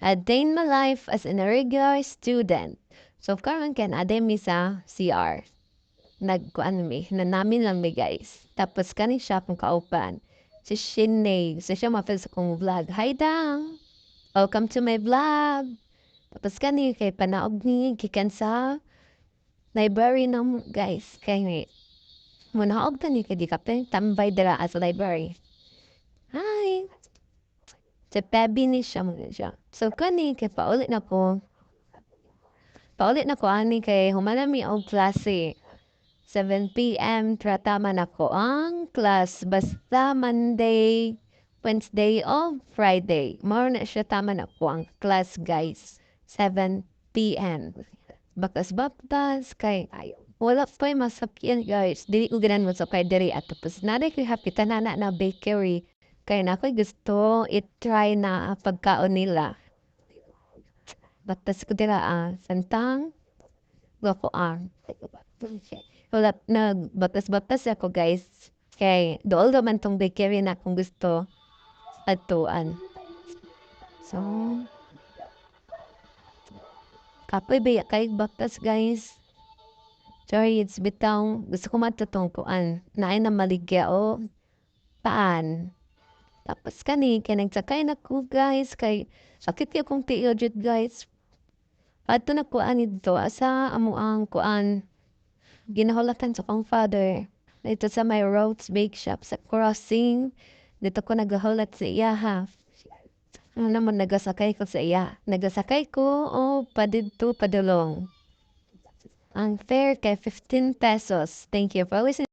A day in my life as an irregular student. So karon kan aday mi sa CR. Nagkuan mi, namin lang mi guys. Tapos kani siya akong kaupan. Si Shinay. So siya mapil sa kong vlog. Hi Dang! Welcome to my vlog! Tapos kani kay panaog ni gikan sa library na guys. Kay munaog ta ni kay di ka tambay dira as library. Hi! Sa Pebi ni siya mo siya. So kani kay paulit na ko. Paulit na ko ani kay humanami og klase. 7 p.m. tratama na ko ang class. Basta Monday, Wednesday o Friday. More na siya tama na ko ang class guys. 7 p.m. Bakas-baptas kay ayaw. Wala pa'y masakyan guys. Dili ko ganan mo sa kay diri. At tapos naday ko hapitan na bakery. Kaya na ako'y gusto i-try na pagkaon nila. Batas ko dira santang. Gako Wala nagbatas-batas ako guys. Kay dool naman tong bakery na kung gusto atuan. So, kapoy ba kay batas guys? Sorry, it's bitaw. Gusto ko matatong kuan. Naay na maligya o paan. Tapos kani, kay nagsakay na ko guys. Kay sakit kay kong tiyo jud guys. Ato na kuan ito. Asa amo ang kuan. Ginahulatan sa kong father. Dito sa may Rhodes Bake Shop sa crossing. Dito ko nagahulat sa iya ha. Ano naman nagasakay ko sa iya. Nagasakay ko o padidto padulong. Ang fare kay 15 pesos. Thank you for listening.